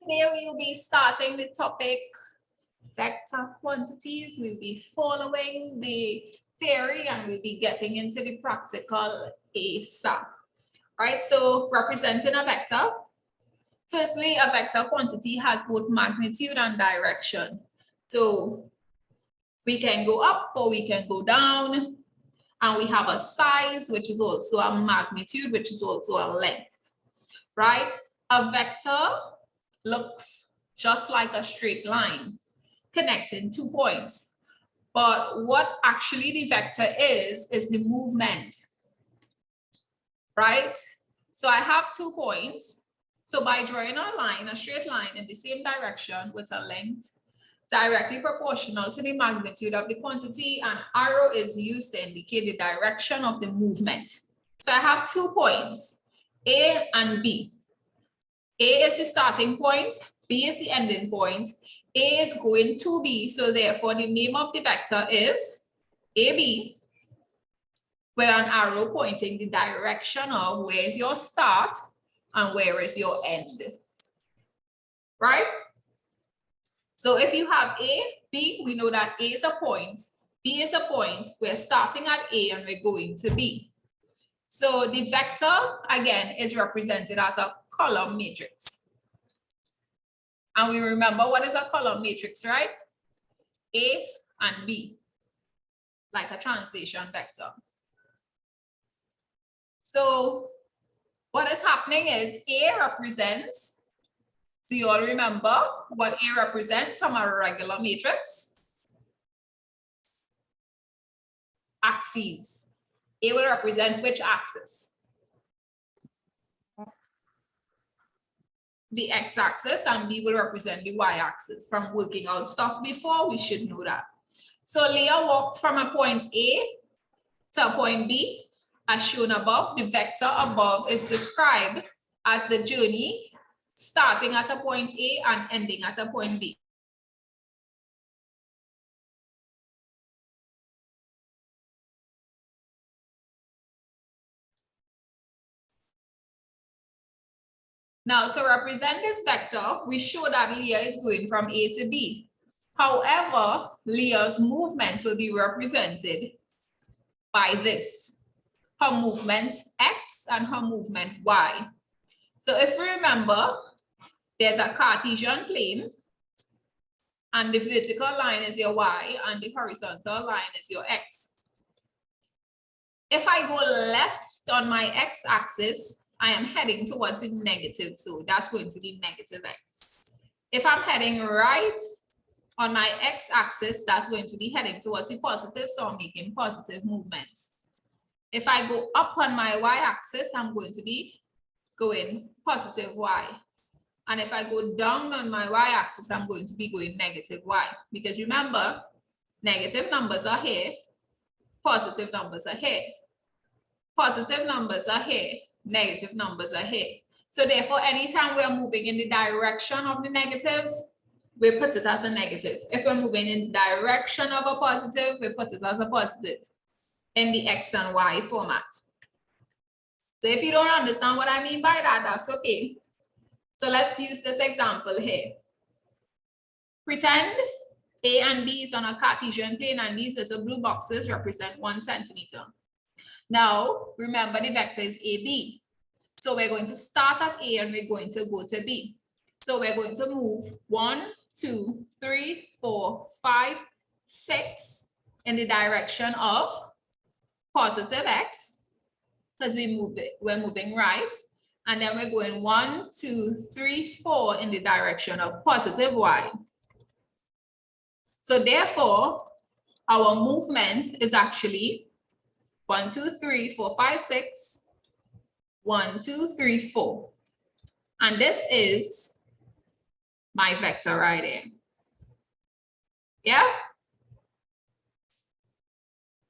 Today we will be starting the topic vector quantities. We'll be following the theory and we'll be getting into the practical ASAP. Right, so representing a vector. Firstly, a vector quantity has both magnitude and direction. So we can go up or we can go down. And we have a size, which is also a magnitude, which is also a length. Right? A vector looks just like a straight line connecting 2 points. But what actually the vector is the movement. Right? So I have 2 points. So by drawing a line, a straight line in the same direction with a length directly proportional to the magnitude of the quantity, an arrow is used to indicate the direction of the movement. So I have 2 points, A and B. A is the starting point, B is the ending point. A is going to B, so therefore the name of the vector is AB, with an arrow pointing the direction of where is your start and where is your end, right? So if you have A, B, we know that A is a point, B is a point, we're starting at A and we're going to B. So the vector, again, is represented as a column matrix. And we remember what is a column matrix, right? A and B, like a translation vector. So what is happening is A represents, do you all remember what A represents from a regular matrix? Axes. A will represent which axis? The x-axis, and B will represent the y-axis. From working out stuff before, we should know that. So Leah walked from a point A to a point B. As shown above, the vector above is described as the journey starting at a point A and ending at a point B. Now, to represent this vector, we show that Leah is going from A to B. However, Leah's movement will be represented by this. Her movement X and her movement Y. So if we remember, there's a Cartesian plane and the vertical line is your Y and the horizontal line is your X. If I go left on my X axis, I am heading towards the negative, so that's going to be negative X. If I'm heading right on my X axis, that's going to be heading towards the positive, so I'm making positive movements. If I go up on my y-axis, I'm going to be going positive y. And if I go down on my y-axis, I'm going to be going negative y. Because remember, negative numbers are here, positive numbers are here. Positive numbers are here, negative numbers are here. So therefore, anytime we're moving in the direction of the negatives, we put it as a negative. If we're moving in the direction of a positive, we put it as a positive in the X and Y format. So if you don't understand what I mean by that, that's okay. So let's use this example here. Pretend A and B is on a Cartesian plane and these little blue boxes represent 1 centimeter. Now, remember the vector is AB. So we're going to start at A and we're going to go to B. So we're going to move 1, 2, 3, 4, 5, 6 in the direction of positive X, because we're moving right, and then we're going 1, 2, 3, 4 in the direction of positive Y. So therefore, our movement is actually 1, 2, 3, 4, 5, 6, 1, 2, 3, 4. And this is my vector right here. Yeah?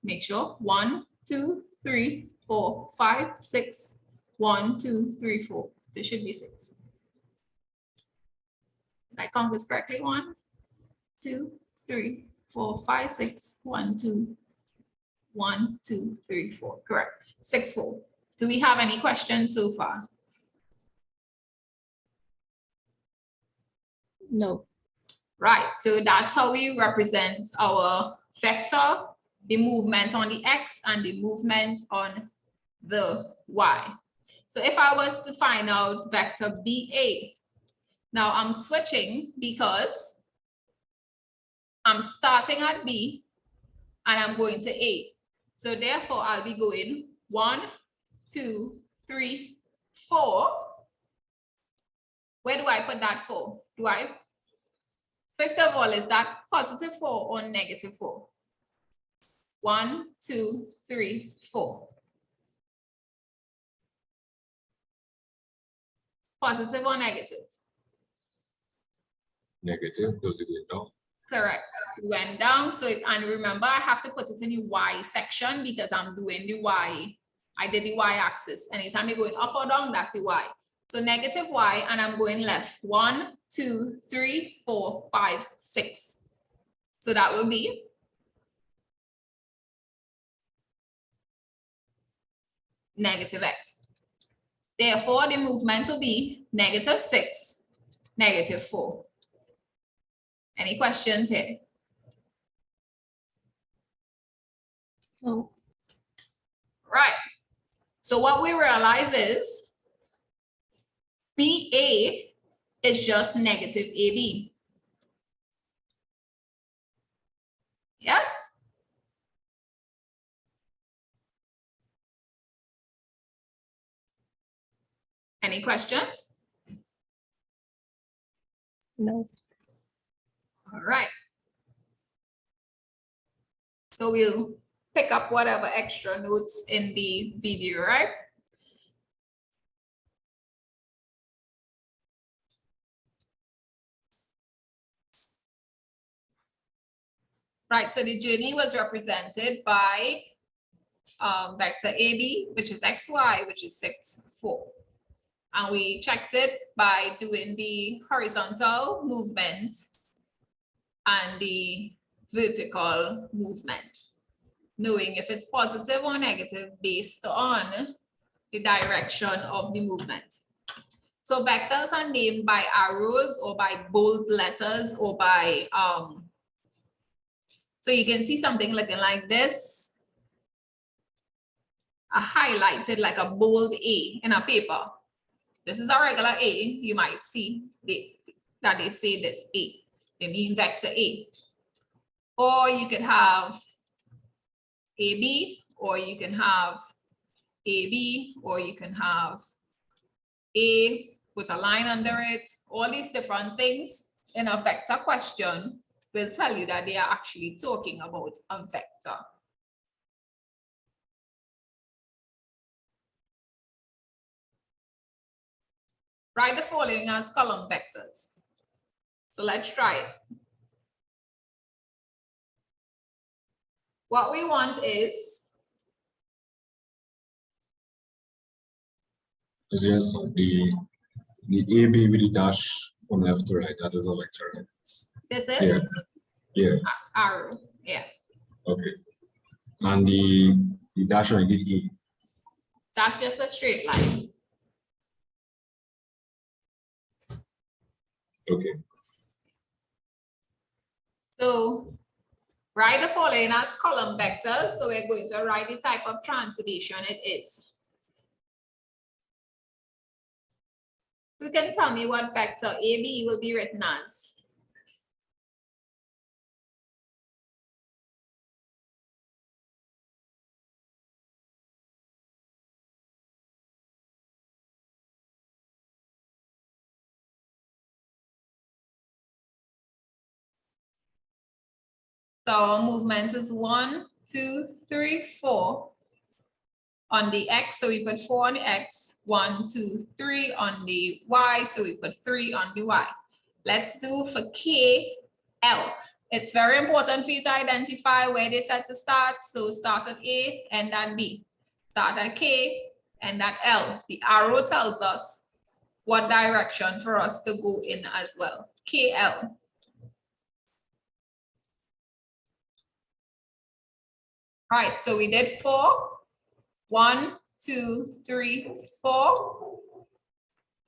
Make sure 1, 2, 3, 4, 5, 6, 1, 2, 3, 4. There should be 6. Did I count this correctly? 1, 2, 3, 4, 5, 6, 1, 2, 1, 2, 3, 4. Correct. 6, 4. Do we have any questions so far? No. Right, so that's how we represent our vector, the movement on the X and the movement on the Y. So if I was to find out vector BA, now I'm switching because I'm starting at B and I'm going to A. So therefore I'll be going 1, 2, 3, 4. Where do I put that 4? First of all, is that +4 or -4? 1, 2, 3, 4. Positive or negative? Negative, because it went down. Correct. It went down. So, and remember, I have to put it in the Y section because I'm doing the Y. I did the Y axis. Anytime you're going up or down, that's the Y. So negative Y, and I'm going left. 1, 2, 3, 4, 5, 6. So that will be negative X. Therefore, the movement will be -6, -4. Any questions here? No. Right. So what we realize is BA is just negative AB. Yes? Any questions? No. All right. So we'll pick up whatever extra notes in the video, right? Right, so the journey was represented by vector AB, which is XY, which is 6, 4. And we checked it by doing the horizontal movement and the vertical movement, knowing if it's positive or negative based on the direction of the movement. So vectors are named by arrows or by bold letters or by, so you can see something looking like this, a highlighted like a bold A in a paper. This is a regular A. You might see that they say this A. They mean vector A. Or you could have AB, or you can have AB, or you can have A with a line under it. All these different things in a vector question will tell you that they are actually talking about a vector. Write the following as column vectors. So let's try it. What we want is Yes, the AB with the dash from left to right, that is a vector, right? this is Yeah. arrow. Yeah. Okay. And the dash on the E. That's just a straight line. Okay. So write the following as column vectors. So we're going to write the type of translation it is. You can tell me what vector AB will be written as. So our movement is 1, 2, 3, 4 on the X. So we put 4 on the X, 1, 2, 3 on the Y. So we put 3 on the Y. Let's do for KL. It's very important for you to identify where they set to start. So start at A, end at B. Start at K, end at L. The arrow tells us what direction for us to go in as well. KL. All right, so we did 4. 1, 2, 3, 4.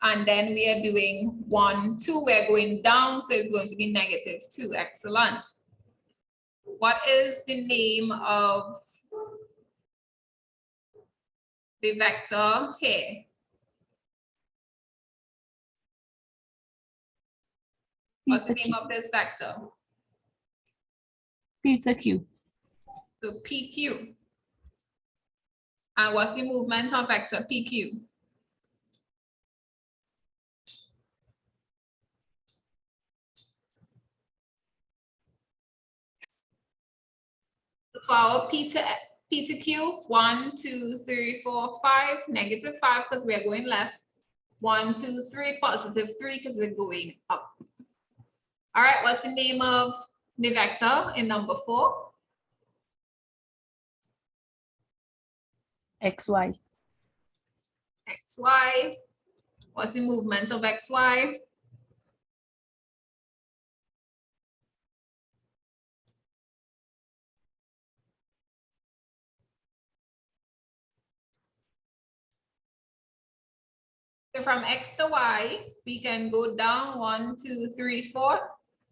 And then we are doing 1, 2, we're going down, so it's going to be -2. Excellent. What is the name of the vector here? What's the name of this vector? Pizza Q. So PQ. And what's the movement of vector PQ? For our P to Q, 1, 2, 3, 4, 5, -5 because we are going left. 1, 2, 3, +3 because we're going up. All right, what's the name of the vector in number 4? XY. XY. What's the movement of XY? So from X to Y, we can go down 1, 2, 3, 4,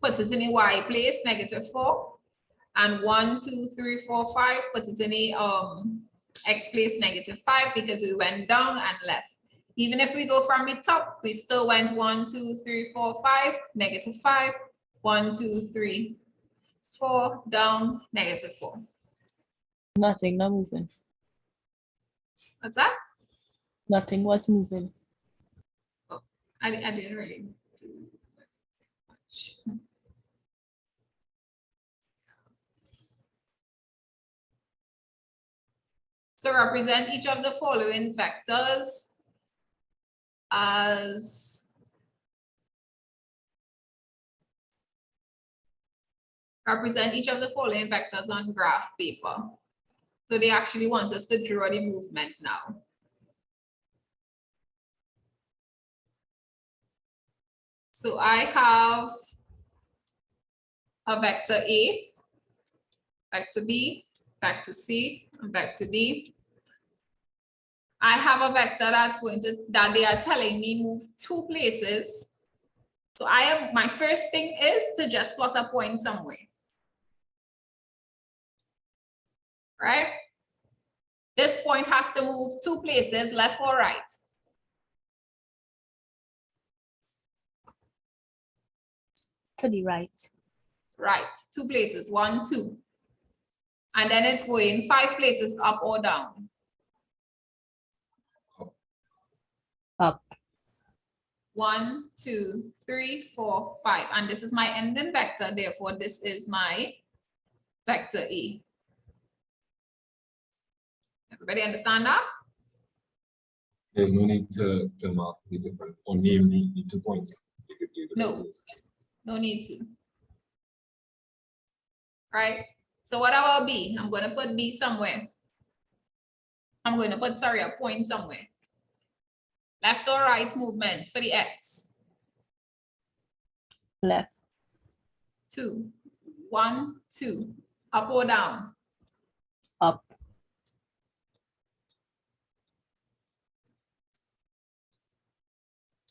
put it in a Y place, -4. And 1, 2, 3, 4, 5, put it in a X place, -5, because we went down and left. Even if we go from the top, we still went 1, 2, 3, 4, 5, -5, 1, 2, 3, 4, down, -4. Nothing, not moving. What's that? Nothing was moving. I didn't really do much. So represent each of the following vectors as on graph paper. So they actually want us to draw the movement now. So I have a vector A, vector B, vector C, and vector D. I have a vector that they are telling me move 2 places. So my first thing is to just plot a point somewhere. Right? This point has to move 2 places, left or right. To the right. Right, 2 places, 1, 2. And then it's going 5 places up or down. Up. 1, 2, 3, 4, 5. And this is my ending vector, therefore this is my vector A. Everybody understand that? There's no need to mark the different or name the 2 points. You could do the No. business. No need to. Right? So what about B? I'm going to put B somewhere. I'm going to put, sorry, a point somewhere. Left or right movement for the X? Left. 2. 1, 2. Up or down? Up.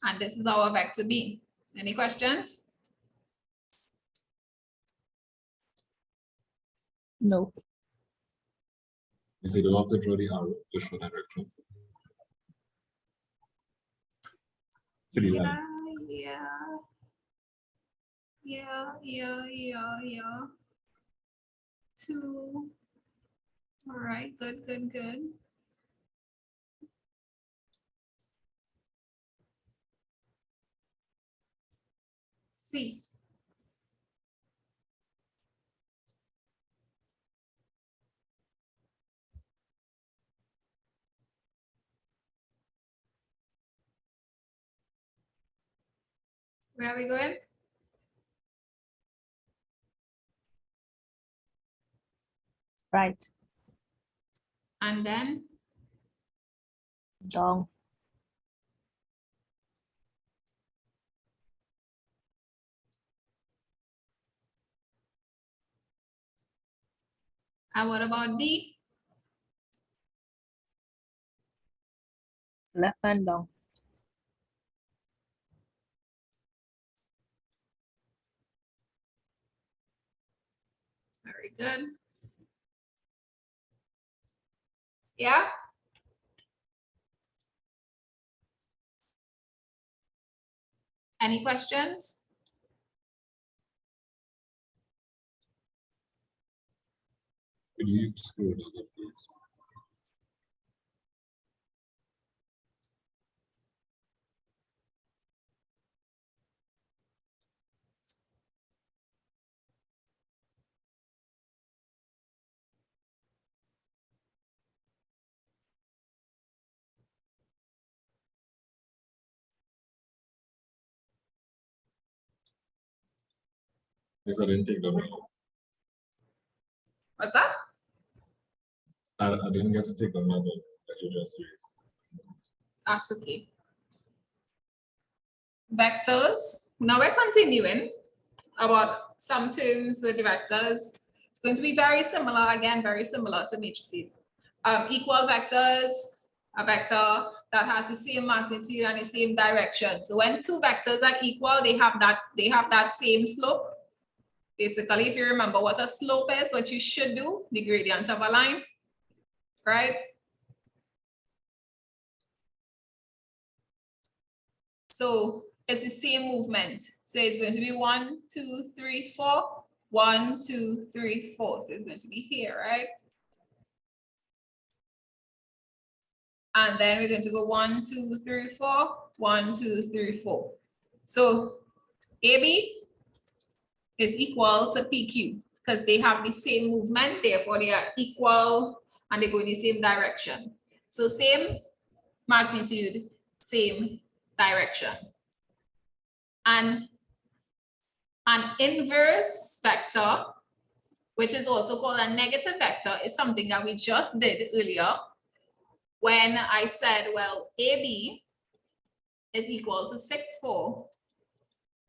And this is our vector B. Any questions? No. You see, you have to draw the arrow to show direction. To the line. Yeah. 2. All right, good. C. Where are we going? Right. And then Down. and what about D? Left and down. Very good. Yeah. Any questions? Could you scroll down, please? Yes, I didn't take the memo. What's that? I didn't get to take the memo that you just raised. That's okay. Vectors. Now we're continuing about some terms with vectors. It's going to be very similar, again, very similar to matrices. Equal vectors, a vector that has the same magnitude and the same direction. So when two vectors are equal, they have that same slope. Basically, if you remember what a slope is, what you should do, the gradient of a line, right? So it's the same movement. So it's going to be 1, 2, 3, 4, 1, 2, 3, 4. So it's going to be here, right? And then we're going to go 1, 2, 3, 4, 1, 2, 3, 4. So AB is equal to PQ because they have the same movement, therefore they are equal and they go in the same direction. So same magnitude, same direction. And an inverse vector, which is also called a negative vector, is something that we just did earlier when I said, well, AB is equal to 6, 4,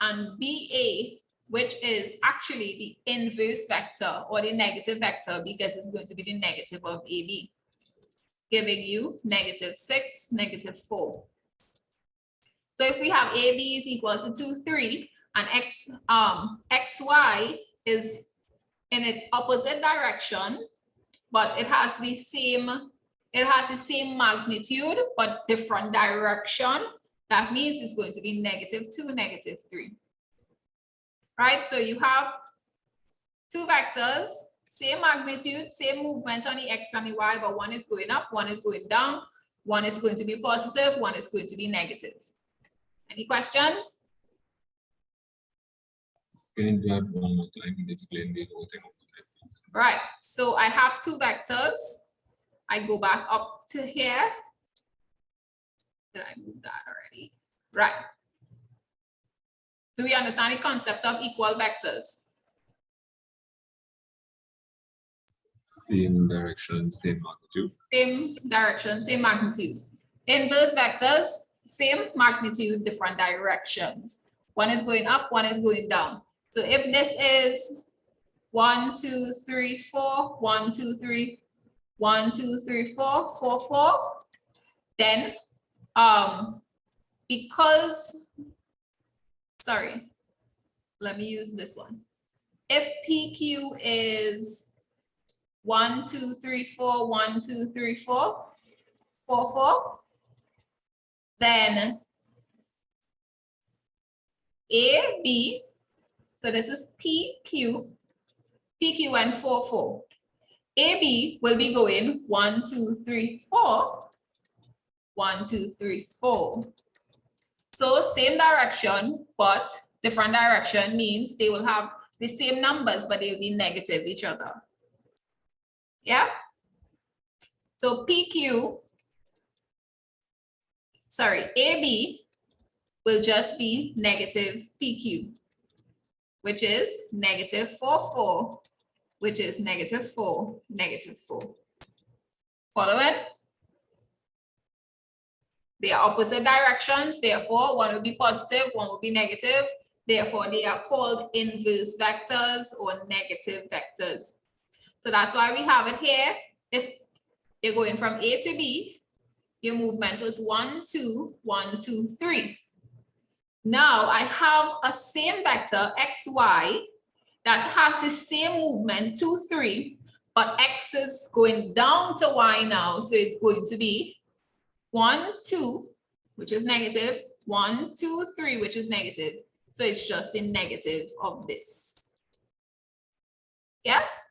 and BA, which is actually the inverse vector or the negative vector because it's going to be the negative of AB, giving you -6, -4. So if we have AB is equal to 2, 3, and XY is in its opposite direction, but it has the same magnitude, but different direction, that means it's going to be -2, -3. Right? So you have two vectors, same magnitude, same movement on the X and the Y, but one is going up, one is going down, one is going to be positive, one is going to be negative. Any questions? Can you do that one more time and explain the whole thing? Right, so I have two vectors. I go back up to here. Did I move that already? Right. Do we understand the concept of equal vectors? Same direction, same magnitude. Same direction, same magnitude. Inverse vectors, same magnitude, different directions. One is going up, one is going down. So if this is 1, 2, 3, 4, 1, 2, 3, 1, 2, 3, 4, 4, 4, then sorry, let me use this one. If PQ is 1, 2, 3, 4, 1, 2, 3, 4, 4, 4, then AB, so this is PQ and 4, 4. AB will be going 1, 2, 3, 4, 1, 2, 3, 4. So same direction, but different direction means they will have the same numbers, but they will be negative each other. Yeah. So AB will just be negative PQ, which is -4, 4, which is -4, -4. Following? They are opposite directions, therefore one will be positive, one will be negative. Therefore, they are called inverse vectors or negative vectors. So that's why we have it here. If you're going from A to B, your movement was 1, 2, 1, 2, 3. Now I have a same vector XY that has the same movement, 2, 3, but X is going down to Y now. So it's going to be 1, 2, which is negative, 1, 2, 3, which is negative. So it's just the negative of this. Yes?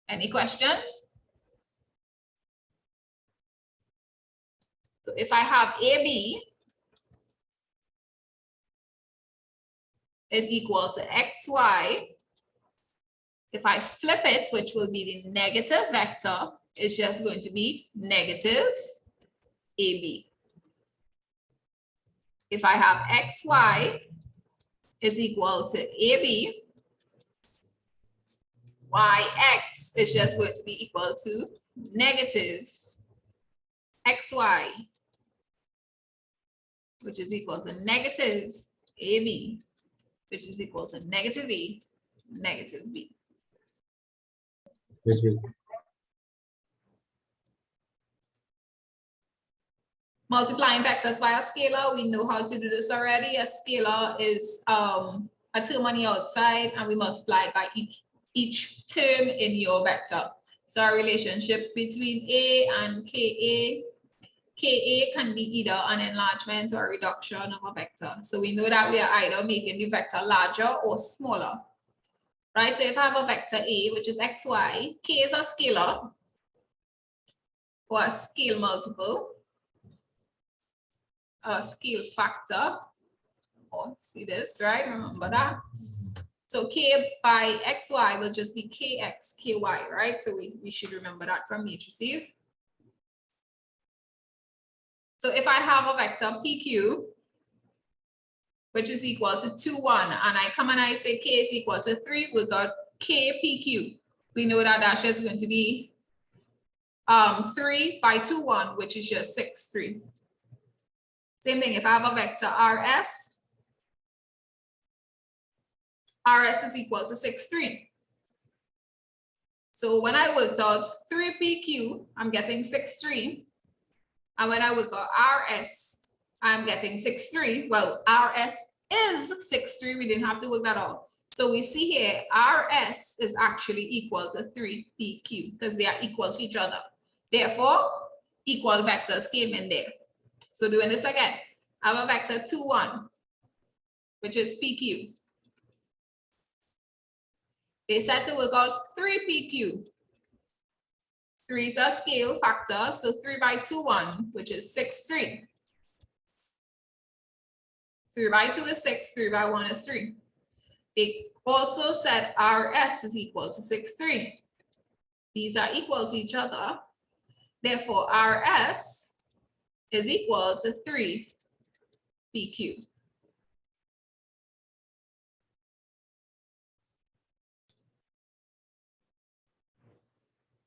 Any questions? So if I have AB is equal to XY, if I flip it, which will be the negative vector, it's just going to be negative AB. If I have XY is equal to AB, YX is just going to be equal to negative XY, which is equal to negative AB, which is equal to negative A, negative B. Yes, ma'am. Multiplying vectors by a scalar, we know how to do this already. A scalar is a term on the outside, and we multiply it by each term in your vector. So our relationship between A and KA can be either an enlargement or a reduction of a vector. So we know that we are either making the vector larger or smaller, right? So if I have a vector A, which is XY, K is a scalar or a scale multiple, a scale factor, or see this, right? Remember that. So K by XY will just be KX, KY, right? So we should remember that from matrices. So if I have a vector PQ, which is equal to 2, 1, and I come and I say K is equal to 3, we got KPQ. We know that that's just going to be 3 by 2, 1, which is just 6, 3. Same thing, if I have a vector RS is equal to 6, 3. So when I worked out 3PQ, I'm getting 6, 3. And when I work out RS, I'm getting 6, 3. Well, RS is 6, 3. We didn't have to work that out. So we see here, RS is actually equal to 3PQ because they are equal to each other. Therefore, equal vectors came in there. So doing this again, I have a vector 2, 1, which is PQ. They said to work out 3PQ. 3 is a scale factor, so 3 by 2, 1, which is 6, 3. 3 by 2 is 6, 3 by 1 is 3. They also said RS is equal to 6, 3. These are equal to each other. Therefore, RS is equal to 3 PQ.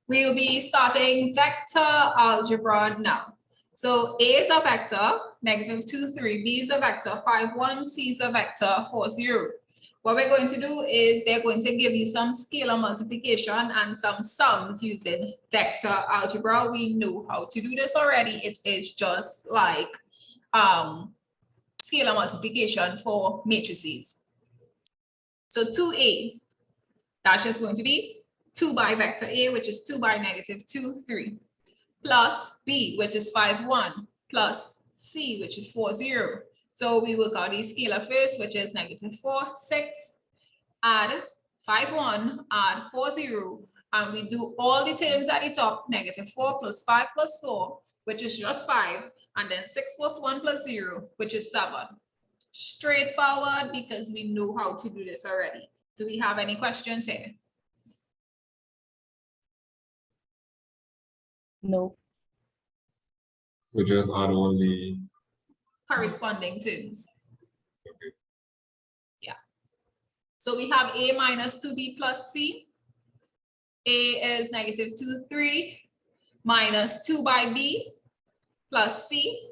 We will be starting vector algebra now. So A is a vector, negative 2, 3. B is a vector, 5, 1. C is a vector, 4, 0. What we're going to do is they're going to give you some scalar multiplication and some sums using vector algebra. We know how to do this already. It is just like scalar multiplication for matrices. So 2A, that's just going to be 2 by vector A, which is 2 by negative 2, 3, plus B, which is 5, 1, plus C, which is 4, 0. So we work out the scalar first, which is negative 4, 6, add 5, 1, add 4, 0, and we do all the terms at the top, negative 4 plus 5 plus 4, which is just 5, and then 6 plus 1 plus 0, which is 7. Straightforward because we know how to do this already. Do we have any questions here? No. So just add all the Corresponding terms. okay. Yeah. So we have A minus 2B plus C. A is negative 2, 3 minus 2 by B plus C.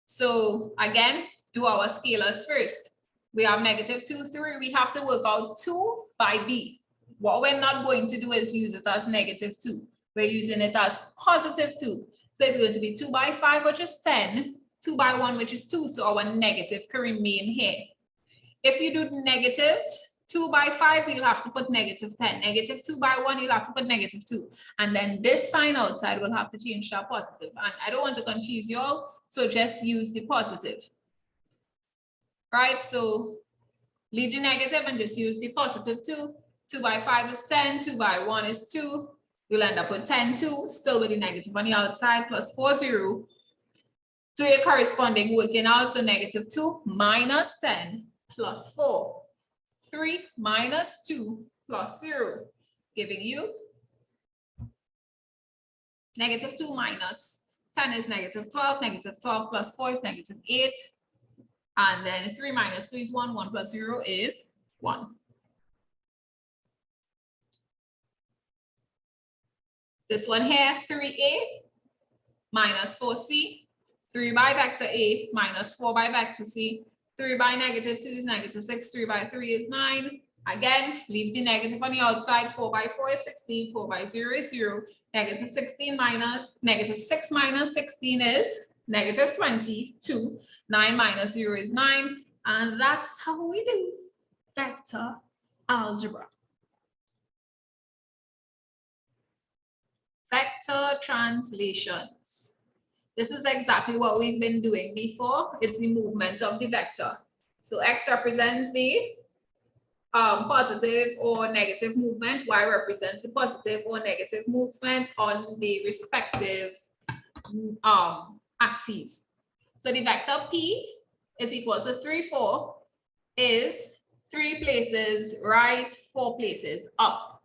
So again, do our scalars first. We have negative 2, 3. We have to work out 2 by B. What we're not going to do is use it as negative 2. We're using it as positive 2. So it's going to be 2 by 5, which is 10. 2 by 1, which is 2. So our negative can remain here. If you do negative 2 by 5, you'll have to put negative 10. Negative 2 by 1, you'll have to put negative 2. And then this sign outside will have to change to a positive. And I don't want to confuse you all, so just use the positive. Right, so leave the negative and just use the positive 2. 2 by 5 is 10, 2 by 1 is 2. You'll end up with 10, 2, still with the negative on the outside, plus 4, 0. So your corresponding working out, so negative 2 minus 10 plus 4. 3 minus 2 plus 0, giving you negative 2 minus 10 is negative 12, negative 12 plus 4 is negative 8. And then 3 minus 2 is 1, 1 plus 0 is 1. This one here, 3a minus 4c, 3 by vector a minus 4 by vector c, 3 by negative 2 is negative 6, 3 by 3 is 9. Again, leave the negative on the outside, 4 by 4 is 16, 4 by 0 is 0, negative 16 minus, negative 6 minus 16 is negative 22, 9 minus 0 is 9, and that's how we do vector algebra. Vector translations. This is exactly what we've been doing before. It's the movement of the vector. So X represents the positive or negative movement. Y represents the positive or negative movement on the respective axes. So the vector P is equal to 3, 4 is 3 places right, 4 places up.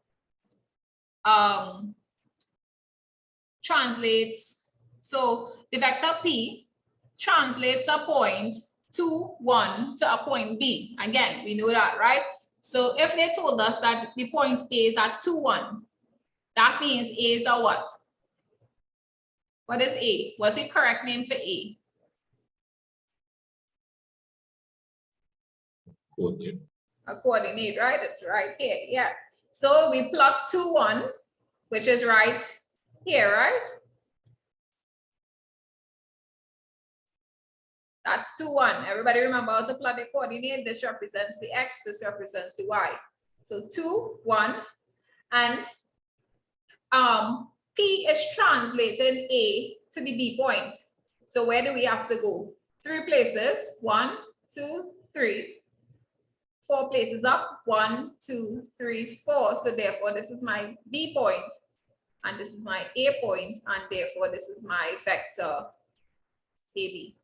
Translates, so the vector P translates a point to 1 to a point B. Again, we know that, right? So if they told us that the point A is at 2, 1, that means A is a what? What is A? What's the correct name for A? Coordinate. A coordinate, right? It's right here, yeah. So we plot 2, 1, which is right here, right? That's 2, 1. Everybody remember how to plot the coordinate. This represents the X, this represents the Y. So 2, 1, and P is translating A to the B point. So where do we have to go? 3 places, 1, 2, 3. 4 places up, 1, 2, 3, 4. So therefore, this is my B point, and this is my A point, and therefore this is my vector AB.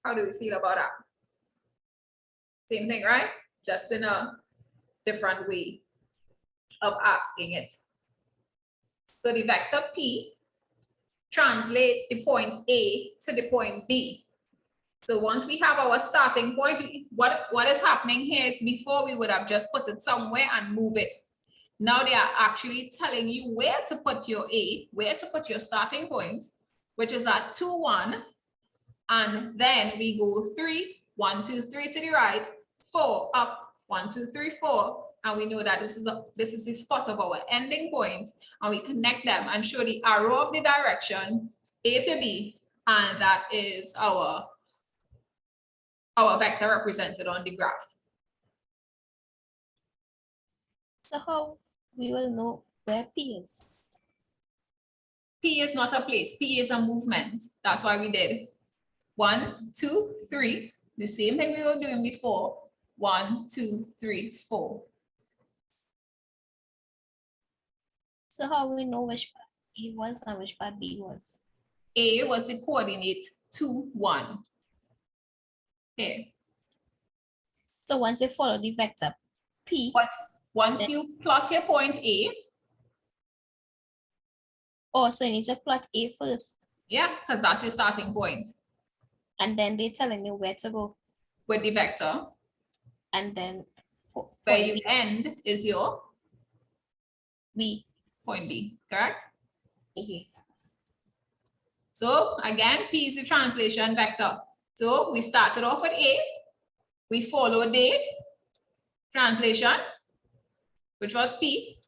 How do we feel about that? Same thing, right? Just in a different way of asking it. So the vector P translate the point A to the point B. So once we have our starting point, what is happening here is before we would have just put it somewhere and move it. Now they are actually telling you where to put your A, where to put your starting point, which is at 2, 1. And then we go 3, 1, 2, 3 to the right, 4 up, 1, 2, 3, 4. And we know that this is the spot of our ending point, and we connect them and show the arrow of the direction A to B, and that is our vector represented on the graph. So how we will know where P is? P is not a place, P is a movement. That's why we did 1, 2, 3, the same thing we were doing before. 1, 2, 3, 4. So how we know which part A was and which part B was? A was the coordinate 2, 1. Here. So once you follow the vector P, But once you plot your point A, so you need to plot A first, yeah, because that's your starting point and then they're telling you where to go, with the vector. and then Where you end is your B. point B, correct? Okay. So again, P is the translation vector. So we started off with A, we followed the translation, which was P,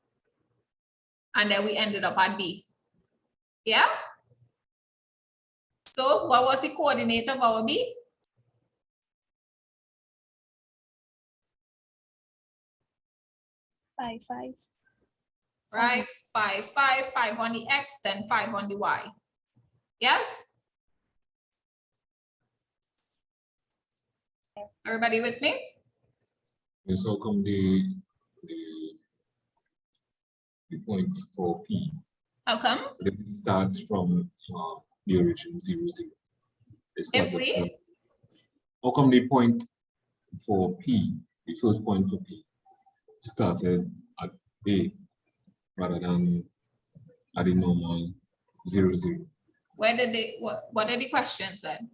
and then we ended up at B. Yeah? So what was the coordinate of our B? Five, five. Right? 5, 5, 5 on the X, then 5 on the Y. Yes? Everybody with me? Yes, how come the point for P? How come? It starts from the origin 0, 0. It started from, how come the point for P, the first point for P, started at A rather than at the normal 0, 0? Where did they, what did the question said?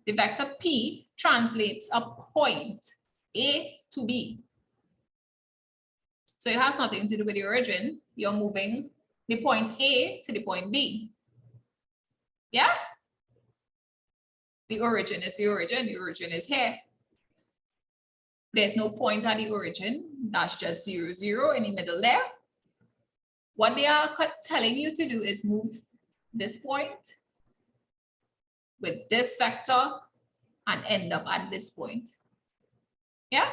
The vector P translates a point A to B. So it has nothing to do with the origin. You're moving the point A to the point B. Yeah? The origin is the origin. The origin is here. There's no point at the origin. That's just 0, 0 in the middle there. What they are telling you to do is move this point with this vector and end up at this point. Yeah?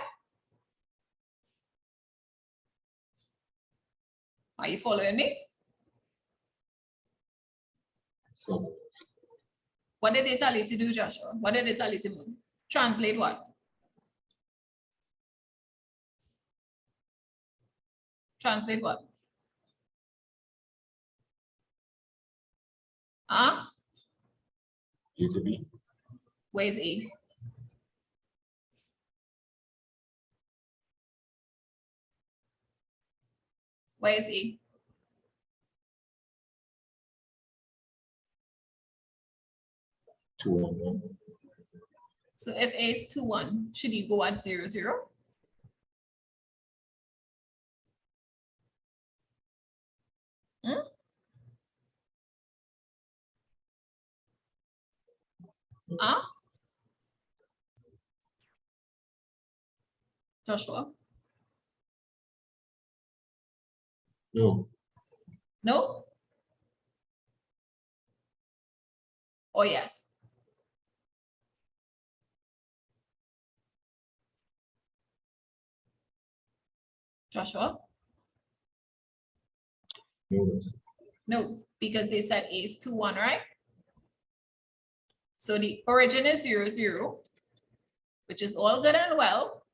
Are you following me? So What did they tell you to do, Joshua? What did they tell you to move? Translate what? Translate what? Huh? A to B. Where's A? Where's A? Two on one. So if A is 2, 1, should you go at 0, 0? Hmm? Huh? Joshua? No, No? Or yes? Joshua? no, that's No, because they said A is 2, 1, right? So the origin is 0, 0, which is all good and well,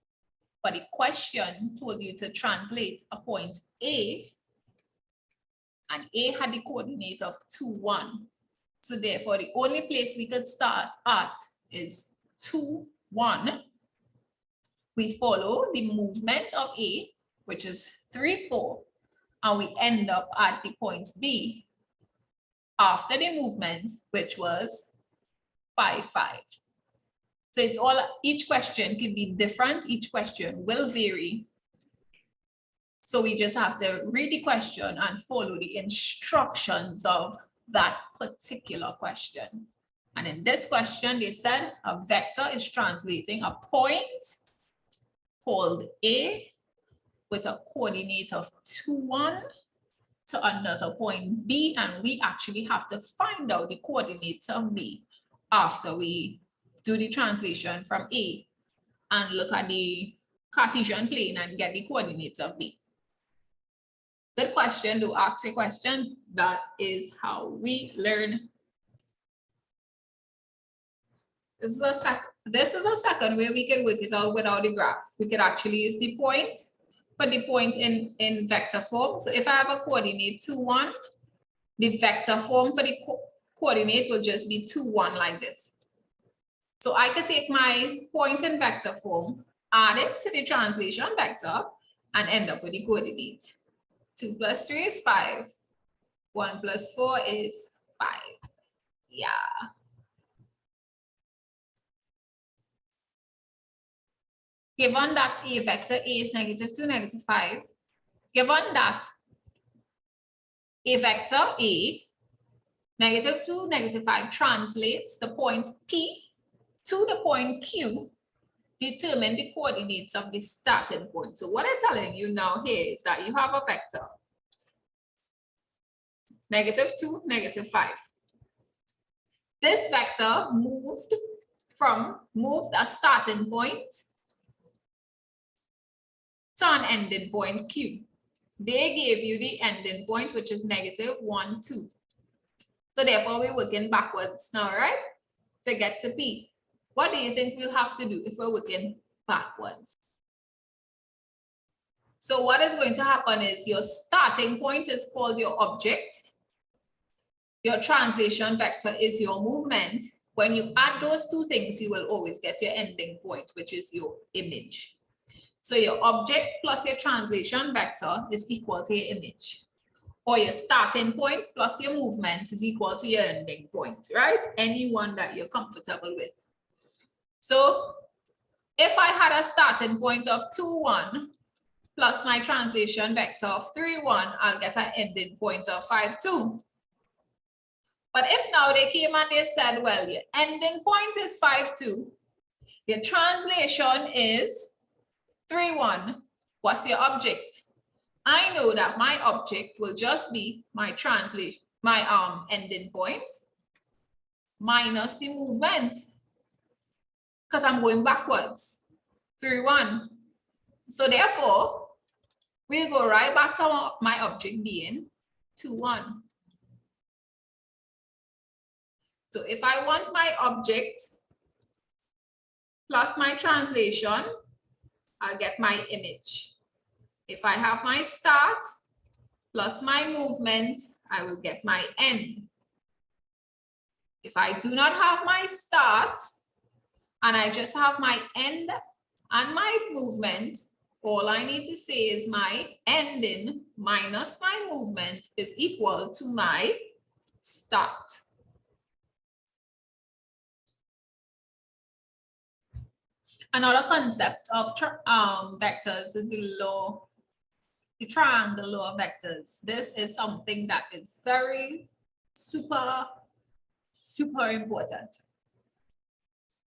but the question told you to translate a point A, and A had the coordinate of 2, 1. So therefore, the only place we could start at is 2, 1. We follow the movement of A, which is 3, 4, and we end up at the point B after the movement, which was 5, 5. So it's all, each question can be different, each question will vary. So we just have to read the question and follow the instructions of that particular question. And in this question, they said a vector is translating a point called A with a coordinate of 2, 1 to another point B, and we actually have to find out the coordinates of B after we do the translation from A and look at the Cartesian plane and get the coordinates of B. Good question, do ask a question. That is how we learn. This is a second way we can work it out without the graph. We could actually use the point, put the point in vector form. So if I have a coordinate 2, 1, the vector form for the coordinate will just be 2, 1 like this. So I could take my point in vector form, add it to the translation vector, and end up with the coordinate. 2 plus 3 is 5. 1 plus 4 is 5. Yeah. Given that A vector A is -2, -5, given that A vector A, -2, -5 translates the point P to the point Q, determine the coordinates of the starting point. So what I'm telling you now here is that you have a vector. -2, -5. This vector moved a starting point to an ending point Q. They gave you the ending point, which is -1, 2. So therefore, we're working backwards now, right? To get to P. What do you think we'll have to do if we're working backwards? So what is going to happen is your starting point is called your object. Your translation vector is your movement. When you add those two things, you will always get your ending point, which is your image. So your object plus your translation vector is equal to your image. Or your starting point plus your movement is equal to your ending point, right? Any one that you're comfortable with. So if I had a starting point of 2, 1 plus my translation vector of 3, 1, I'll get an ending point of 5, 2. But if now they came and they said, well, your ending point is 5, 2, your translation is 3, 1, what's your object? I know that my object will just be my translation, my ending point minus the movement, because I'm going backwards, 3, 1. So therefore, we'll go right back to my object being 2, 1. So if I want my object plus my translation, I'll get my image. If I have my start plus my movement, I will get my end. If I do not have my start and I just have my end and my movement, all I need to say is my ending minus my movement is equal to my start. Another concept of vectors is the triangle law of vectors. This is something that is very super important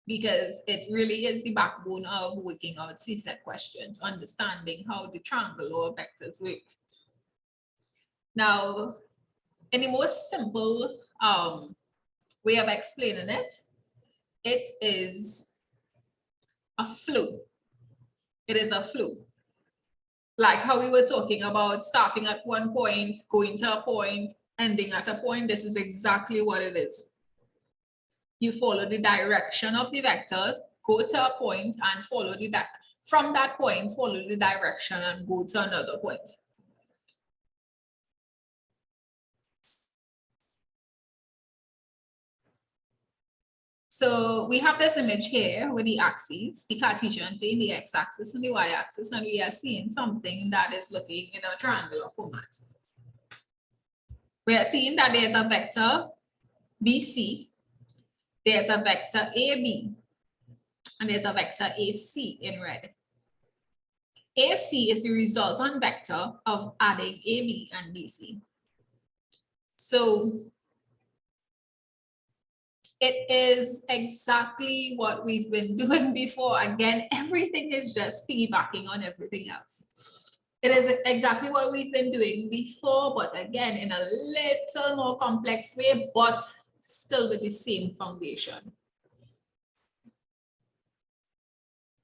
because it really is the backbone of working out CSEC questions, understanding how the triangle law of vectors work. Now, in the most simple way of explaining it, it is a flow. It is a flow. Like how we were talking about starting at one point, going to a point, ending at a point, this is exactly what it is. You follow the direction of the vector, go to a point and follow from that point, follow the direction and go to another point. So we have this image here with the axes, the Cartesian plane, the x-axis and the y-axis, and we are seeing something that is looking in a triangular format. We are seeing that there's a vector BC, there's a vector AB, and there's a vector AC in red. AC is the resultant vector of adding AB and BC. So it is exactly what we've been doing before. Again, everything is just piggybacking on everything else. It is exactly what we've been doing before, but again, in a little more complex way, but still with the same foundation.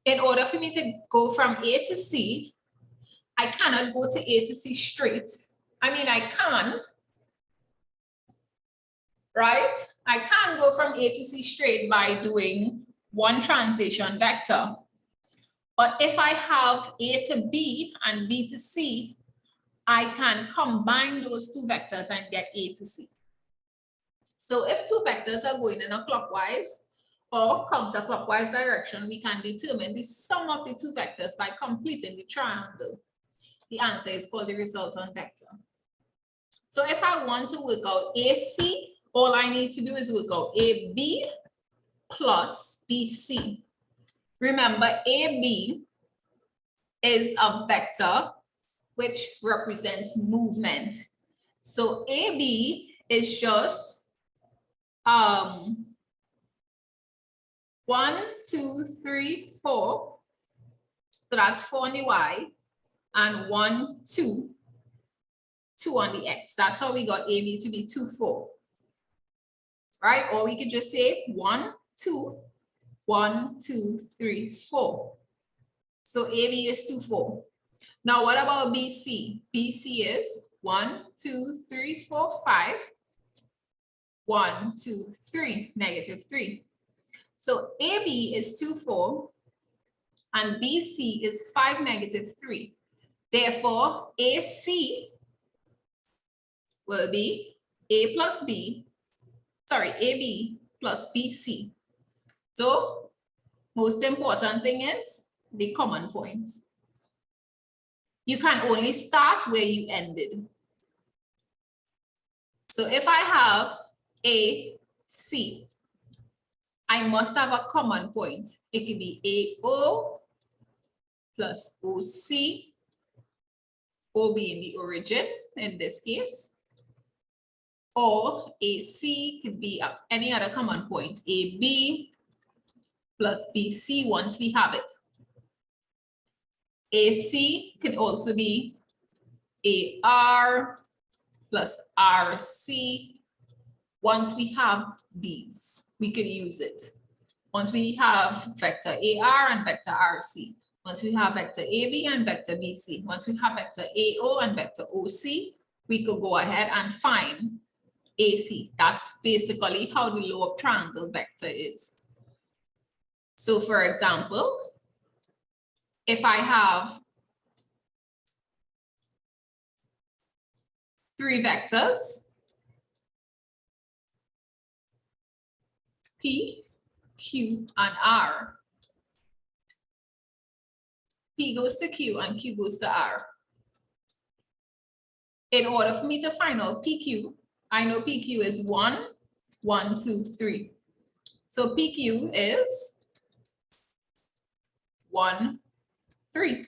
In order for me to go from A to C, I cannot go to A to C straight. I mean, I can, right? I can go from A to C straight by doing one translation vector. But if I have A to B and B to C, I can combine those two vectors and get A to C. So if two vectors are going in a clockwise or counterclockwise direction, we can determine the sum of the two vectors by completing the triangle. The answer is called the resultant vector. So if I want to work out AC, all I need to do is work out AB plus BC. Remember, AB is a vector which represents movement. So AB is just 1, 2, 3, 4. So that's 4 on the Y, and 1, 2 2 on the X. That's how we got AB to be 2, 4. Right? Or we could just say 1, 2, 1, 2, 3, 4. So AB is 2, 4. Now, what about BC? BC is 1, 2, 3, 4, 5. 1, 2, 3, negative 3. So AB is 2, 4, and BC is 5, negative 3. Therefore, AC will be A plus B, sorry, AB plus BC. So, most important thing is the common points. You can only start where you ended. So if I have AC, I must have a common point. It could be AO plus OC, OB in the origin in this case, or AC could be any other common point, AB plus BC once we have it. AC could also be AR plus RC. Once we have these, we can use it. Once we have vector AR and vector RC, once we have vector AB and vector BC, once we have vector AO and vector OC, we could go ahead and find AC. That's basically how the law of triangle vector is. So for example, if I have 3 vectors, P, Q, and R. P goes to Q and Q goes to R. In order for me to find out PQ, I know PQ is 1, 1, 2, 3. So PQ is 1, 3.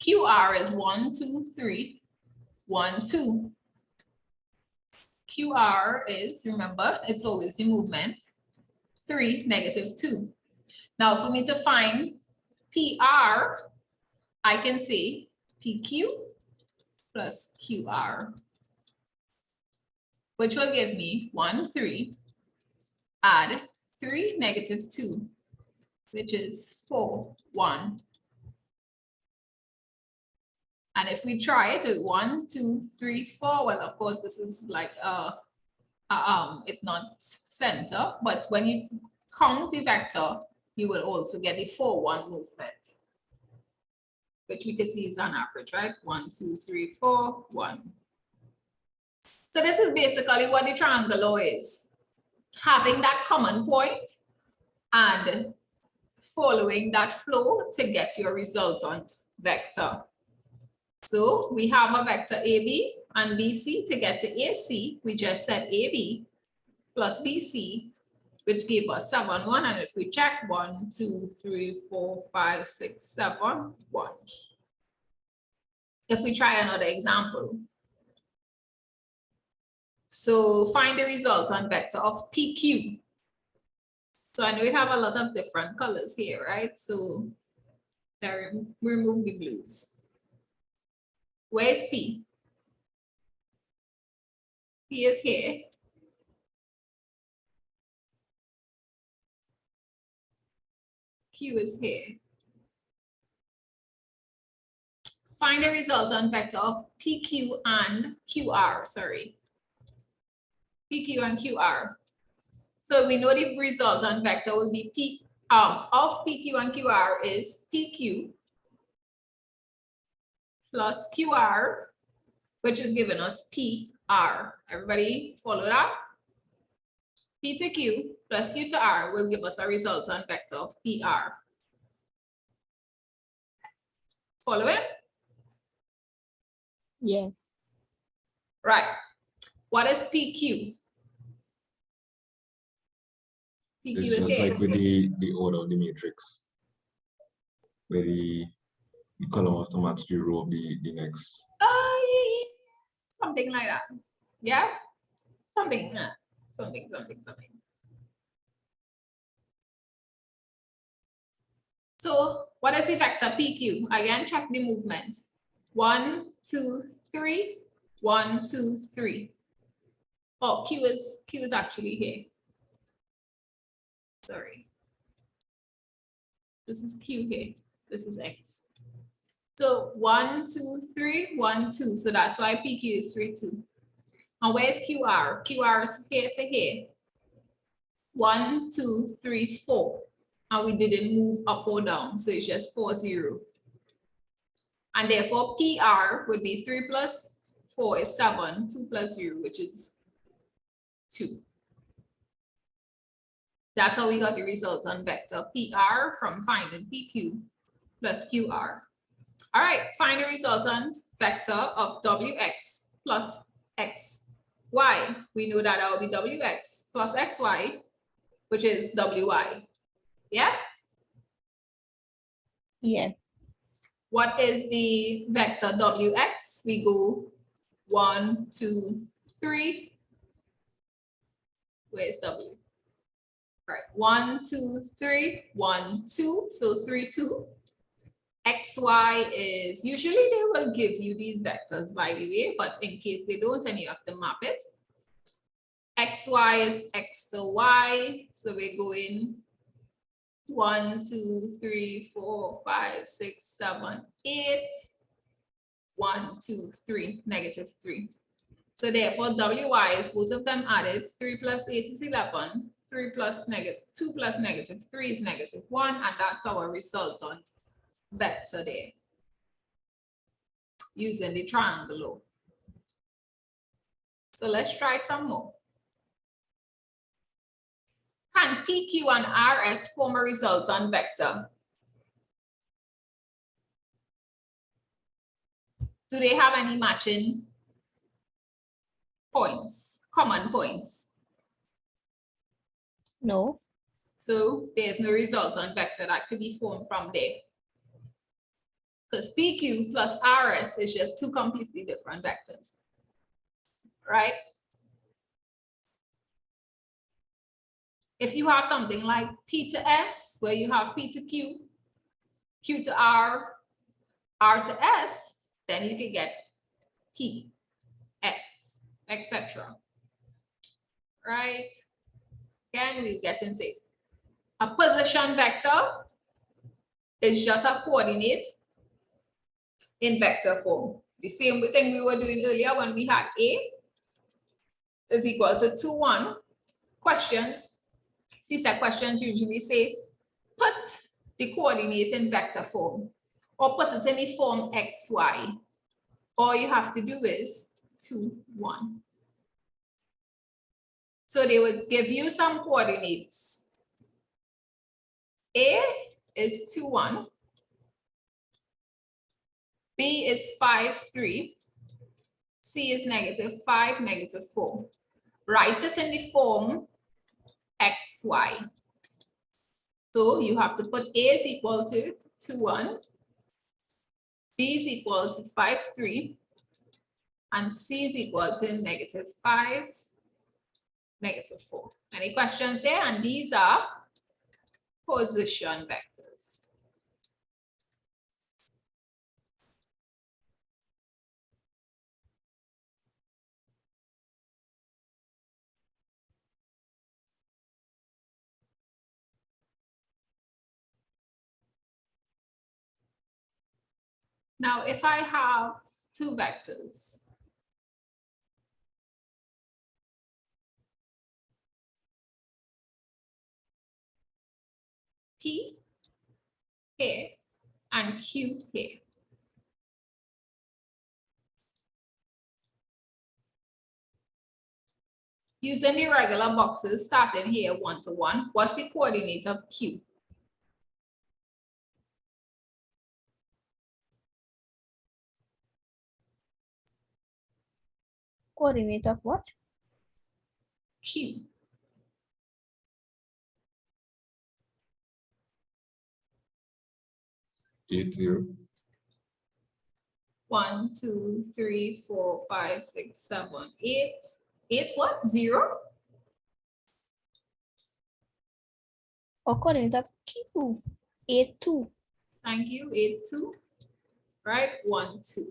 QR is 1, 2, 3, 1, 2. QR is, remember, it's always the movement, 3, negative 2. Now for me to find PR, I can say PQ plus QR, which will give me 1, 3, add 3, negative 2, which is 4, 1. And if we try it with 1, 2, 3, 4, well, of course, this is like it's not center, but when you count the vector, you will also get the 4, 1 movement, which we can see is an average, right? 1, 2, 3, 4, 1. So this is basically what the triangle law is. Having that common point and following that flow to get your resultant vector. So we have a vector AB and BC. To get to AC, we just said AB plus BC, which gave us 7, 1. And if we check 1, 2, 3, 4, 5, 6, 7, 1. If we try another example. So find the resultant vector of PQ. So I know we have a lot of different colors here, right? So remove the blues. Where's P? P is here. Q is here. Find the resultant vector of PQ and QR, sorry. PQ and QR. So we know the resultant vector will be P of PQ and QR is PQ plus QR, which is giving us PR. Everybody follow that? P to Q plus Q to R will give us a resultant vector of PR. Follow it? Yeah. Right. What is PQ? PQ It's is just here. like with the order of the matrix, where the column has to match the row of the next. Yeah. Something like that. Yeah? Something. Something. So what is the vector PQ? Again, check the movement. 1, 2, 3, 1, 2, 3. Oh, Q is actually here. Sorry. This is Q here. This is X. So 1, 2, 3, 1, 2. So that's why PQ is 3, 2. And where's QR? QR is here to here. 1, 2, 3, 4. And we didn't move up or down. So it's just 4, 0. And therefore PR would be 3 plus 4 is 7, 2 plus 0, which is 2. That's how we got the results on vector PR from finding PQ plus QR. All right, find the resultant vector of WX plus XY. We know that will be WX plus XY, which is WY. Yeah? Yeah. What is the vector WX? We go 1, 2, 3. Where's W? Right, 1, 2, 3, 1, 2. So 3, 2. XY is, usually they will give you these vectors, by the way, but in case they don't and you have to map it. XY is X to Y. So we're going 1, 2, 3, 4, 5, 6, 7, 8. 1, 2, 3, negative 3. So therefore, WY is both of them added. 3 plus 8 is 11. 3 plus negative 2 plus negative 3 is negative 1, and that's our resultant vector there using the triangle. So let's try some more. Can PQ and RS form a resultant vector? Do they have any matching points, common points? No. So there's no resultant vector that could be formed from there. Because PQ plus RS is just two completely different vectors, right? If you have something like P to S, where you have P to Q, Q to R, R to S, then you can get P, S, etc. Right? Again, we get into it. A position vector is just a coordinate in vector form. The same thing we were doing earlier when we had A is equal to 2, 1. Questions, CSEC questions usually say, put the coordinate in vector form or put it in the form XY. All you have to do is 2, 1. So they would give you some coordinates. A is 2, 1. B is 5, 3. C is negative 5, negative 4. Write it in the form XY. So you have to put A is equal to 2, 1. B is equal to 5, 3. And C is equal to negative 5, negative 4. Any questions there? And these are position vectors. Now, if I have two vectors, P here and Q here. Using the regular boxes starting here 1 to 1, what's the coordinate of Q? Coordinate of what? Q. Eight, 0. 1, 2, 3, 4, 5, 6, 7, 8. 8 what? 0? Or coordinate of Q. 8, 2. Thank you. 8, 2. Right? 1, 2.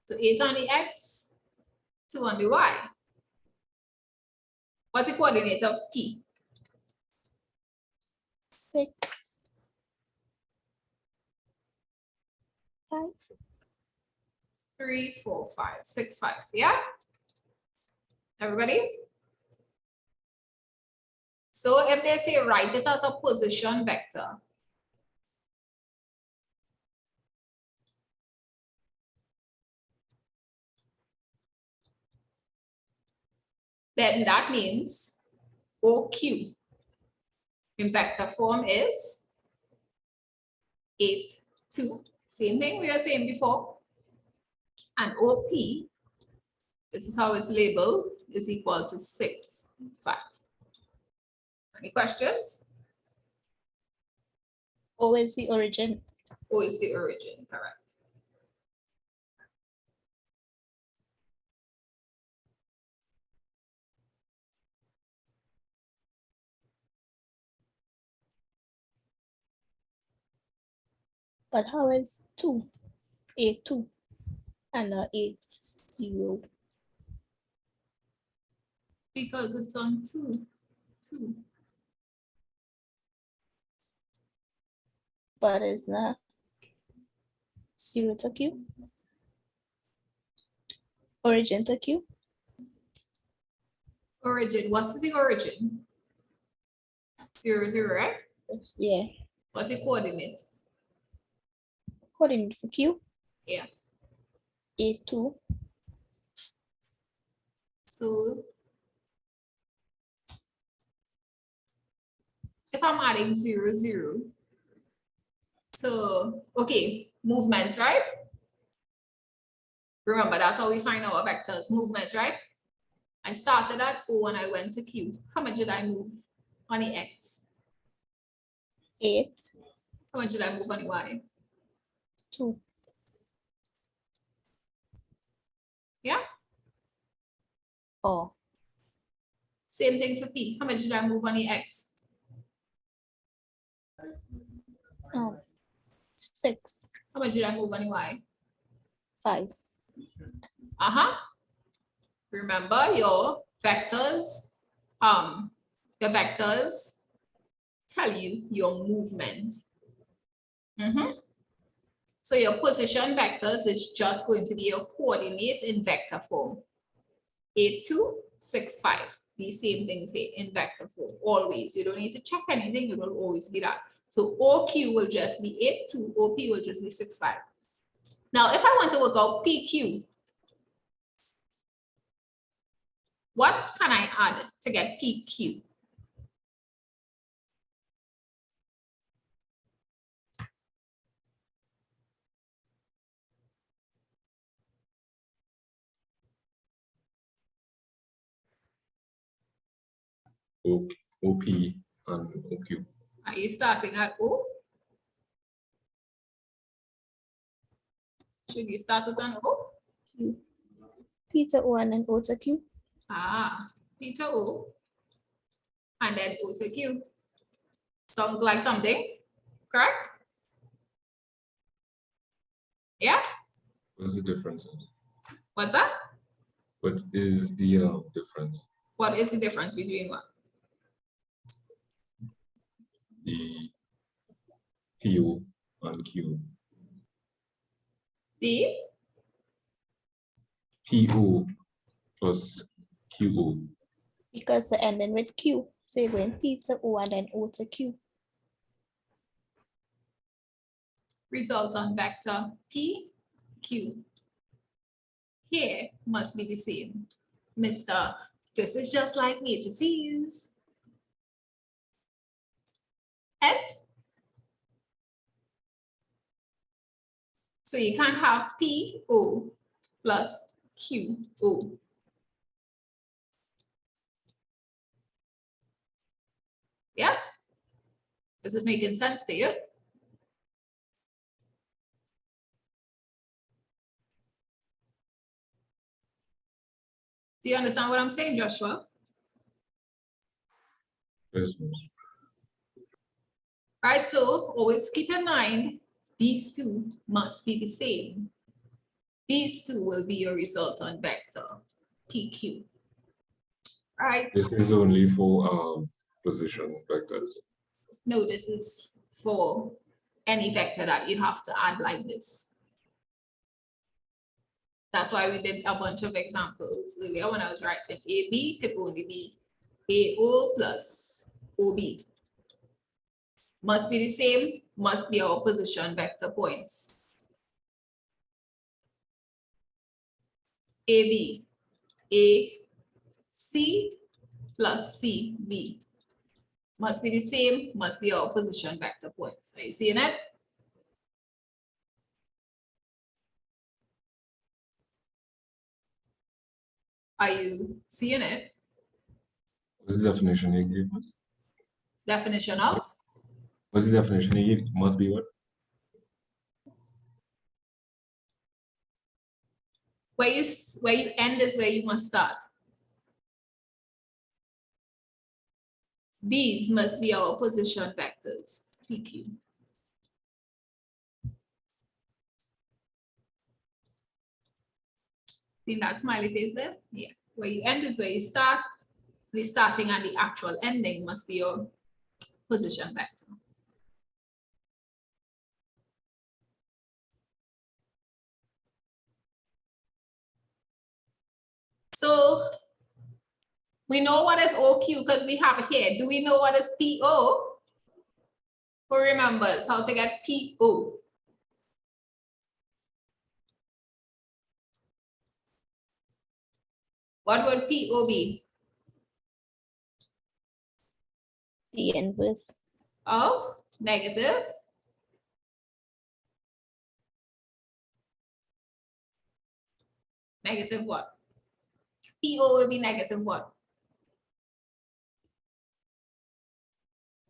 So 8 on the X, 2 on the Y. What's the coordinate of P? 6, 5. 3, 4, 5, 6, 5. Yeah? Everybody? So if they say write it as a position vector, then that means OQ in vector form is 8, 2. Same thing we were saying before. And OP, this is how it's labeled, is equal to 6, 5. Any questions? O is the origin. O is the origin, correct? But how is 2? A2 and A0. Because it's on 2, 2. But is not 0 to Q? Origin to Q? Origin, what's the origin? 0, 0, right? Yeah. What's the coordinate? Coordinate for Q? Yeah. A2. So if I'm adding 0, 0 to, okay, movements, right? Remember, that's how we find our vectors, movements, right? I started at O and I went to Q. How much did I move on the X? 8. How much did I move on the Y? 2. Yeah? Oh, Same thing for P. How much did I move on the X? 6. How much did I move on the Y? 5. Uh-huh. Remember your vectors, your vectors tell you your movement. So your position vectors is just going to be your coordinate in vector form. 8, 2, 6, 5. These same things here in vector form, always. You don't need to check anything, it will always be that. So OQ will just be 8, 2, OP will just be 6, 5. Now, if I want to work out PQ, what can I add to get PQ? OP and OQ. Are you starting at O? Should you start with an O? Q. P to O and then O to Q. Ah, P to O, and then O to Q. Sounds like something, correct? Yeah, What's the difference? what's that? What is the difference? What is the difference between what? The PO and Q. The PO plus QO. Because the ending with Q. So you're going P to O and then O to Q. resultant vector P, Q. Here must be the same. Mr. This is just like matrices. And so you can't have PO plus QO. Yes? Is it making sense to you? Do you understand what I'm saying, Joshua? Yes. Right, so always keep in mind, these two must be the same. These two will be your resultant vector, PQ. Right? This is only for position vectors. No, this is for any vector that you have to add like this. That's why we did a bunch of examples earlier when I was writing AB could only be AO plus OB. Must be the same, must be our position vector points. AB, AC plus CB. Must be the same, must be our position vector points. Are you seeing it? Are you seeing it? What's the definition you gave us? Definition of? What's the definition you gave? Must be what? Where you end is where you must start. These must be our position vectors, PQ. See that smiley face there? Yeah. Where you end is where you start. The starting and the actual ending must be your position vector. So we know what is OQ because we have it here. Do we know what is PO? Who remembers how to get PO? What would PO be? The inverse. Of negative. Negative what? PO will be negative what?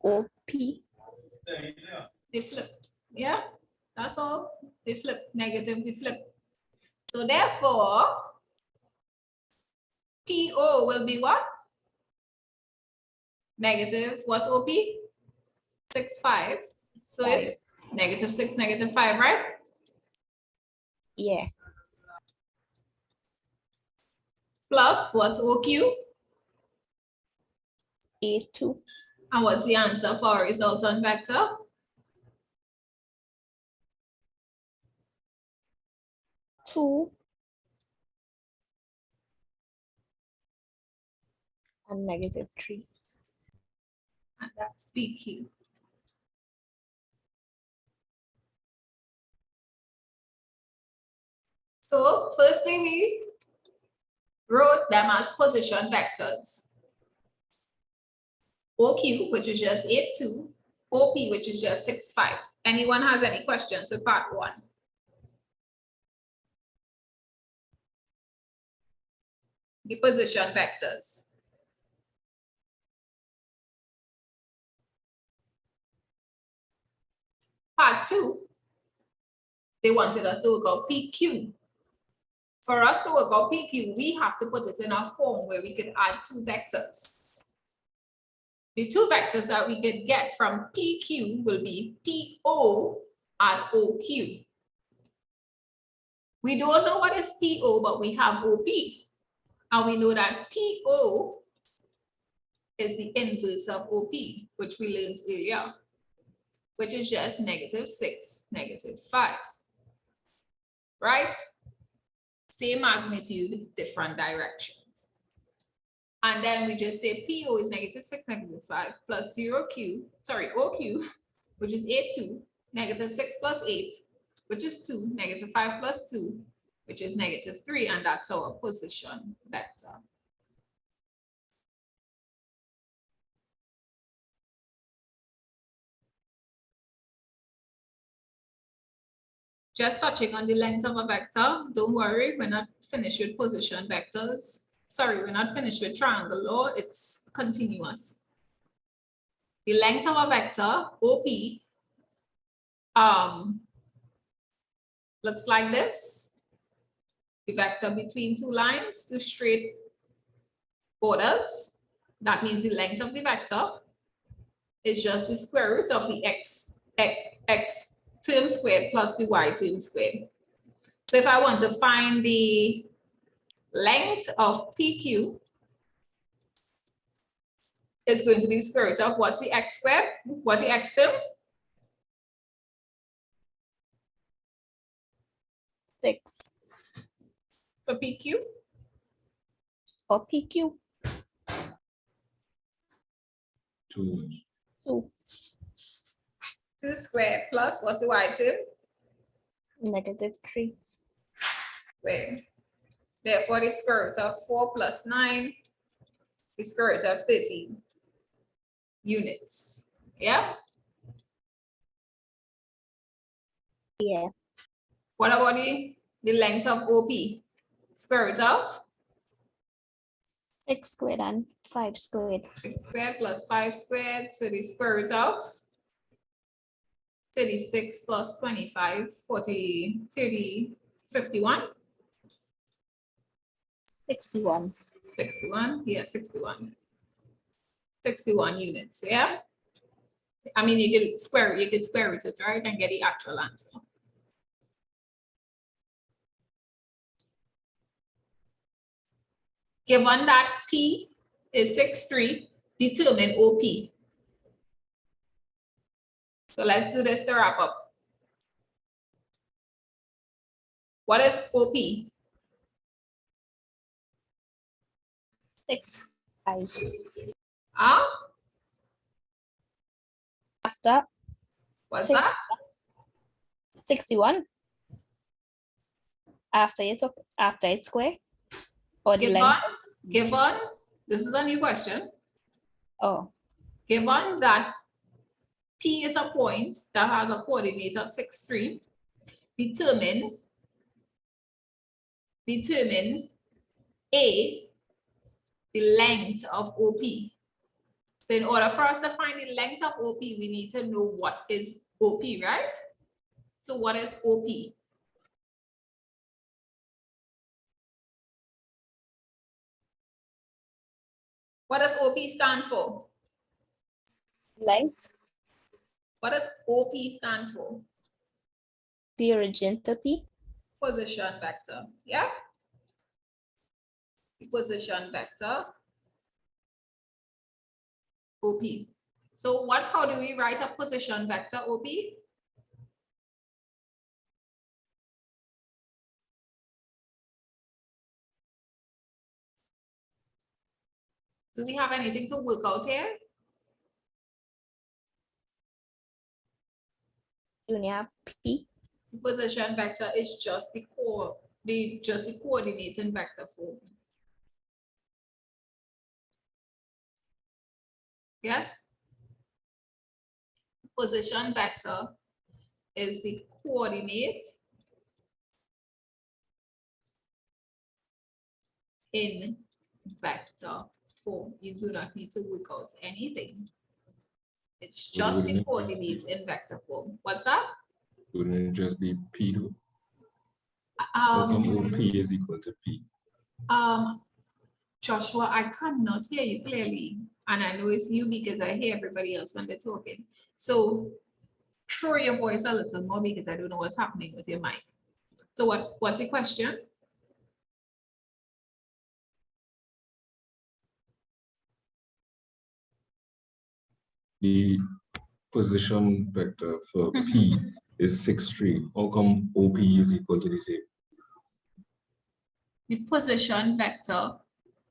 OP. They flip. Yeah, that's all. They flip. Negative, they flip. So therefore, PO will be what? Negative. What's OP? 6, 5. So it's negative 6, negative 5, right? Yeah. Plus, what's OQ? A2. And what's the answer for our resultant vector? Two. And negative 3. And that's PQ. So firstly, we wrote them as position vectors. OQ, which is just 8, 2, OP, which is just 6, 5. Anyone has any questions with part 1? The position vectors. Part 2, they wanted us to work out PQ. For us to work out PQ, we have to put it in a form where we could add 2 vectors. The 2 vectors that we could get from PQ will be PO and OQ. We don't know what is PO, but we have OP. And we know that PO is the inverse of OP, which we learned earlier, which is just negative 6, negative 5. Right? Same magnitude, different directions. And then we just say PO is negative 6, negative 5 plus OQ, which is 8, 2, negative 6 plus 8, which is 2, negative 5 plus 2, which is negative 3, and that's our position vector. Just touching on the length of a vector, don't worry, we're not finished with position vectors. Sorry, we're not finished with triangle law, it's continuous. The length of a vector, OP, looks like this. The vector between 2 lines, 2 straight borders. That means the length of the vector is just the square root of the x term squared plus the y term squared. So if I want to find the length of PQ, it's going to be the square root of what's the x squared? What's the x term? 6 For PQ? or PQ. 2. 2 2 squared plus what's the y term? -3. Squared. Therefore, the square root of 4 plus 9, the square root of 13 units. Yeah? Yeah. What about the length of OP? Square root of 6 squared and 5 squared. 6 squared plus 5 squared, so the square root of 36 plus 25, 40, 30, 51. 61. 61, yeah, 61. 61 units, yeah? I mean, you could square root it, right, and get the actual answer. Given that P is 6'3", determine OP. So let's do this to wrap up. What is OP? 6 5. After What's 6 that? 61. After it's square or the length. Given, this is a new question. Oh, Given that P is a point that has a coordinate of 6'3", determine A, the length of OP. So in order for us to find the length of OP, we need to know what is OP, right? So what is OP? What does OP stand for? length, What does OP stand for? the origin to P. Position vector, yeah? The position vector, OP. So how do we write a position vector, OP? Do we have anything to work out here? Junior P. The position vector is just the coordinating vector form. Yes? Position vector is the coordinate in vector form. You do not need to work out anything. It's just the coordinate in vector form. What's that? Wouldn't it just be P though? How come OP is equal to P? Joshua, I cannot hear you clearly. And I know it's you because I hear everybody else when they're talking. So throw your voice a little more because I don't know what's happening with your mic. So what's the question? The position vector for P is 6'3". How come OP is equal to the same? The position vector.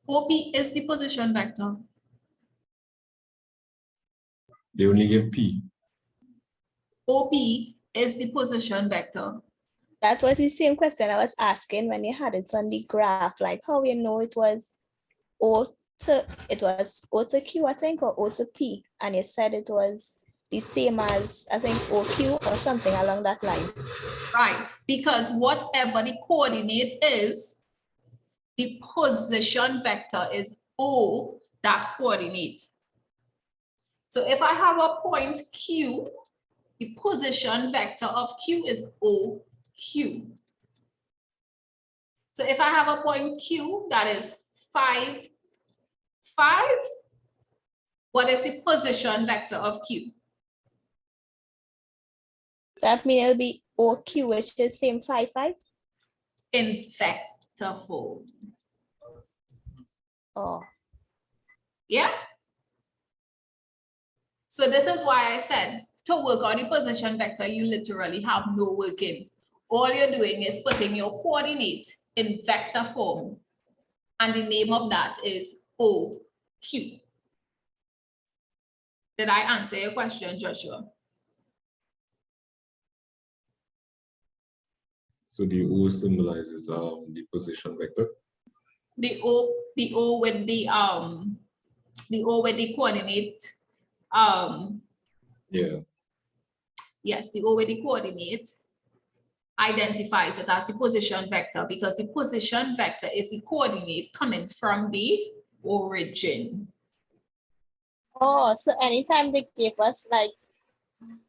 OP is the position vector. They only give P. OP is the position vector. That was the same question I was asking when you had it on the graph, like how we know it was O to Q, I think, or O to P, and you said it was the same as, I think, OQ or something along that line. Right, because whatever the coordinate is, the position vector is O that coordinate. So if I have a point Q, the position vector of Q is OQ. So if I have a point Q that is 5, 5, what is the position vector of Q? That means it'll be OQ, which is same 5, 5. in vector form. Oh, Yeah. So this is why I said to work on the position vector, you literally have no working. All you're doing is putting your coordinate in vector form. And the name of that is OQ. Did I answer your question, Joshua? So the O symbolizes the position vector. The O with the coordinate. Yeah. Yes, the O with the coordinate identifies it as the position vector because the position vector is the coordinate coming from the origin. oh, so anytime they give us like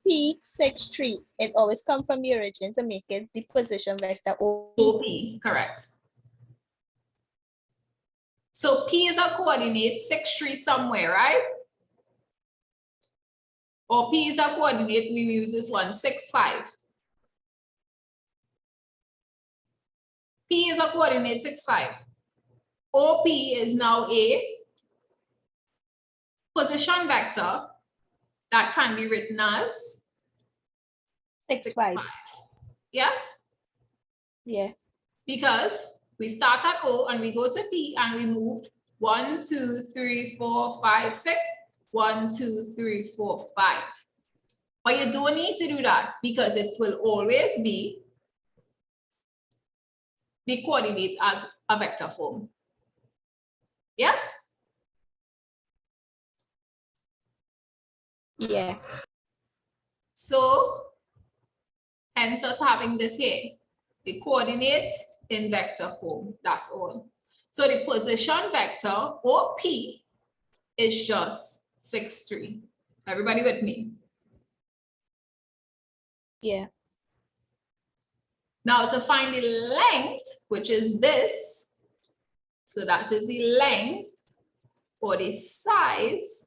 P63, it always comes from the origin to make it the position vector OP. OP, correct. So P is a coordinate 6-3 somewhere, right? Or P is a coordinate, we use this one, 6-5. P is a coordinate 6-5. OP is now a position vector that can be written as 6-5. Yes? Yeah. Because we start at O and we go to P and we moved 1, 2, 3, 4, 5, 6. 1, 2, 3, 4, 5. But you don't need to do that because it will always be the coordinate as a vector form. Yes? Yeah. So, hence us having this here, the coordinates in vector form, that's all. So the position vector, OP, is just 6-3. Everybody with me? Yeah. Now to find the length, which is this, so that is the length or the size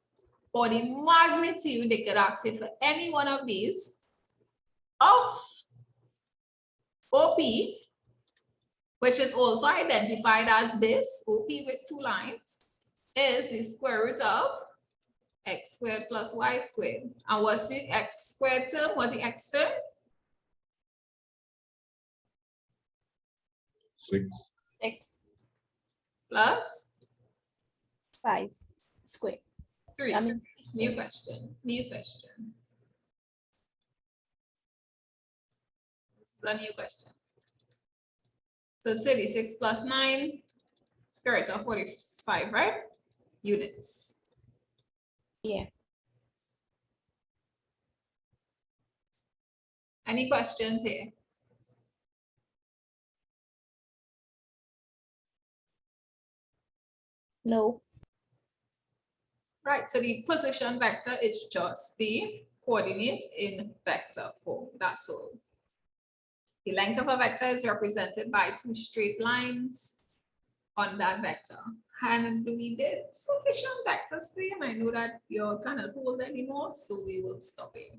or the magnitude, they could ask you for any one of these, of OP, which is also identified as this, OP with 2 lines, is the square root of x squared plus y squared. And what's the x squared term? What's the x term? 6. X Plus 5 square. 3. I mean, New question. New question. This is a new question. So 36 plus 9, square root of 45, right? Units. yeah. Any questions here? No. Right, so the position vector is just the coordinate in vector form. That's all. The length of a vector is represented by 2 straight lines on that vector. And we did sufficient vectors today, and I know that you're kind of old anymore, so we will stop it.